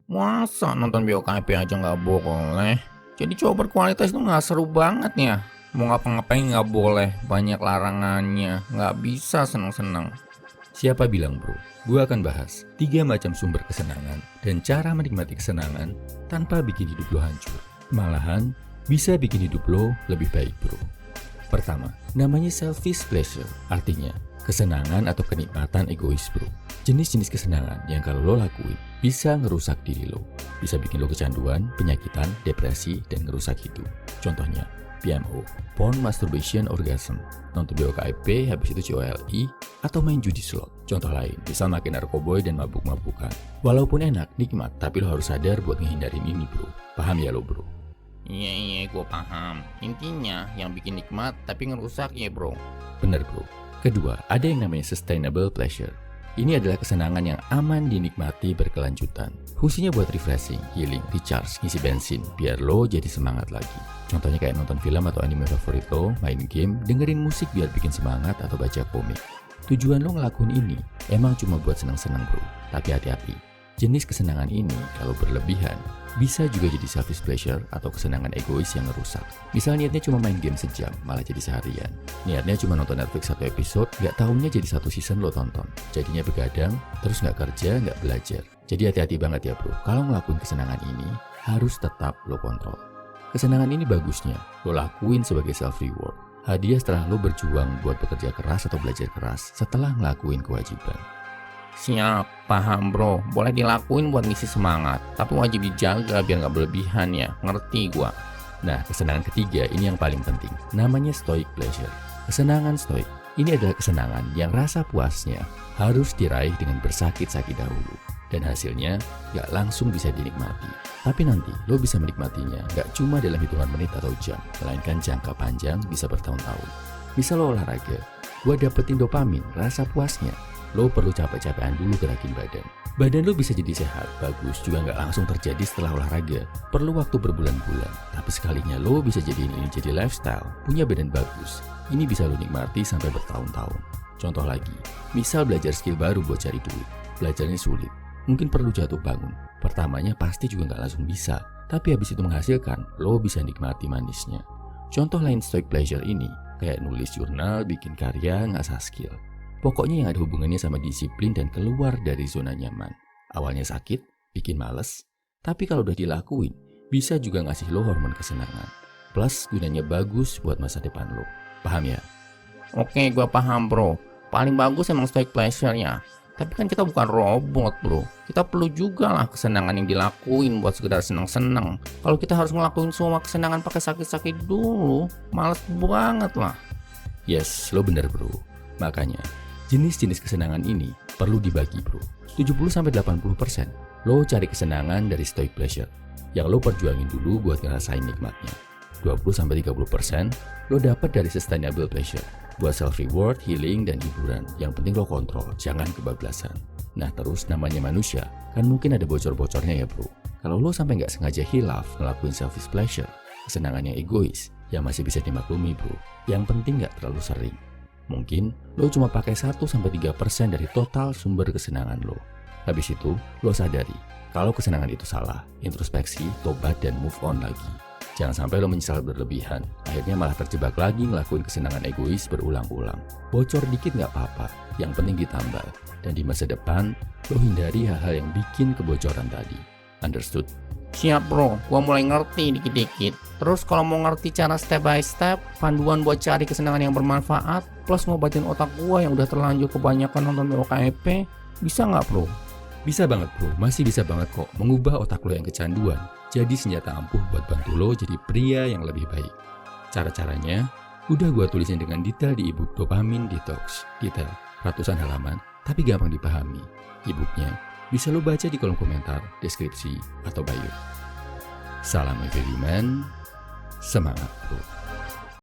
Masa nonton BOKP aja nggak boleh? Jadi coba berkualitas itu nggak seru banget ya. Mau ngapa-ngapain nggak boleh, banyak larangannya, nggak bisa seneng-seneng. Siapa bilang bro? Gue akan bahas 3 macam sumber kesenangan dan cara menikmati kesenangan tanpa bikin hidup lo hancur. Malahan, bisa bikin hidup lo lebih baik bro. Pertama, namanya selfish pleasure, artinya kesenangan atau kenikmatan egois bro. Jenis-jenis kesenangan yang kalau lo lakuin bisa ngerusak diri lo. Bisa bikin lo kecanduan, penyakitan, depresi, dan ngerusak hidup. Contohnya, PMO, Porn Masturbation Orgasm, nonton BOKP, habis itu COLI, atau main judi slot. Contoh lain, bisa makin narkoboy dan mabuk-mabukan. Walaupun enak, nikmat, tapi lo harus sadar buat ngehindarin ini bro. Paham ya lo bro? Iya, gue paham. Intinya yang bikin nikmat tapi ngerusak ya bro. Bener bro. Kedua, ada yang namanya sustainable pleasure. Ini adalah kesenangan yang aman dinikmati berkelanjutan. Fungsinya buat refreshing, healing, recharge, ngisi bensin, biar lo jadi semangat lagi. Contohnya kayak nonton film atau anime favorit lo, main game, dengerin musik biar bikin semangat atau baca komik. Tujuan lo ngelakuin ini emang cuma buat senang-senang bro. Tapi hati-hati, jenis kesenangan ini kalau berlebihan bisa juga jadi selfish pleasure atau kesenangan egois yang ngerusak. Misal niatnya cuma main game sejam, malah jadi seharian. Niatnya cuma nonton Netflix 1 episode, gak taunya jadi 1 season lo tonton. Jadinya begadang, terus gak kerja, gak belajar. Jadi hati-hati banget ya bro, kalau ngelakuin kesenangan ini, harus tetap lo kontrol. Kesenangan ini bagusnya, lo lakuin sebagai self-reward. Hadiah setelah lo berjuang buat bekerja keras atau belajar keras setelah ngelakuin kewajiban. Siap, paham bro. Boleh dilakuin buat ngisi semangat, tapi wajib dijaga biar nggak berlebihan ya. Ngerti gua. Nah, kesenangan ketiga ini yang paling penting. Namanya stoic pleasure. Kesenangan stoic. Ini adalah kesenangan yang rasa puasnya harus diraih dengan bersakit-sakit dahulu. Dan hasilnya gak langsung bisa dinikmati. Tapi nanti lo bisa menikmatinya gak cuma dalam hitungan menit atau jam, melainkan jangka panjang bisa bertahun-tahun. Misal lo olahraga, buat dapetin dopamin, rasa puasnya, lo perlu capek-capekan dulu gerakin badan. Badan lo bisa jadi sehat, bagus, juga nggak langsung terjadi setelah olahraga. Perlu waktu berbulan-bulan, tapi sekalinya lo bisa jadiin ini jadi lifestyle, punya badan bagus. Ini bisa lo nikmati sampai bertahun-tahun. Contoh lagi, misal belajar skill baru buat cari duit. Belajarnya sulit, mungkin perlu jatuh bangun. Pertamanya pasti juga nggak langsung bisa, tapi habis itu menghasilkan, lo bisa nikmati manisnya. Contoh lain stoic pleasure ini, kayak nulis jurnal, bikin karya, ngasah skill. Pokoknya yang ada hubungannya sama disiplin dan keluar dari zona nyaman. Awalnya sakit, bikin males, tapi kalau udah dilakuin, bisa juga ngasih lo hormon kesenangan. Plus gunanya bagus buat masa depan lo. Paham ya? Oke, gua paham bro. Paling bagus emang stoic pleasure ya. Tapi kan kita bukan robot bro. Kita perlu juga lah kesenangan yang dilakuin buat sekedar senang-senang. Kalau kita harus ngelakuin semua kesenangan pakai sakit-sakit dulu, males banget lah. Yes, lo bener bro. Makanya, jenis-jenis kesenangan ini perlu dibagi bro. 70-80% lo cari kesenangan dari stoic pleasure yang lo perjuangin dulu buat ngerasain nikmatnya. 20-30% lo dapat dari sustainable pleasure buat self-reward, healing, dan hiburan. Yang penting lo kontrol, jangan kebablasan. Nah terus namanya manusia, kan mungkin ada bocor-bocornya ya bro. Kalau lo sampai nggak sengaja hilaf ngelakuin selfish pleasure, kesenangan yang egois, yang masih bisa dimaklumi bro. Yang penting nggak terlalu sering. Mungkin lo cuma pakai 1-3% dari total sumber kesenangan lo. Habis itu lo sadari kalau kesenangan itu salah, introspeksi, tobat, dan move on lagi. Jangan sampai lo menyesal berlebihan, akhirnya malah terjebak lagi ngelakuin kesenangan egois berulang-ulang. Bocor dikit nggak apa-apa, yang penting ditambal. Dan di masa depan, lo hindari hal-hal yang bikin kebocoran tadi. Understood? Siap bro, gua mulai ngerti dikit-dikit. Terus kalau mau ngerti cara step by step, panduan buat cari kesenangan yang bermanfaat, plus ngobatin otak gua yang udah terlanjur kebanyakan nonton BOKP, bisa nggak bro? Bisa banget bro, masih bisa banget kok mengubah otak lo yang kecanduan jadi senjata ampuh buat bantu lo jadi pria yang lebih baik. Cara-caranya udah gua tulisin dengan detail di ebook Dopamine Detox. Detail, ratusan halaman, tapi gampang dipahami. Ebooknya bisa lo baca di kolom komentar, deskripsi, atau bio. Salam everyman, semangat bro.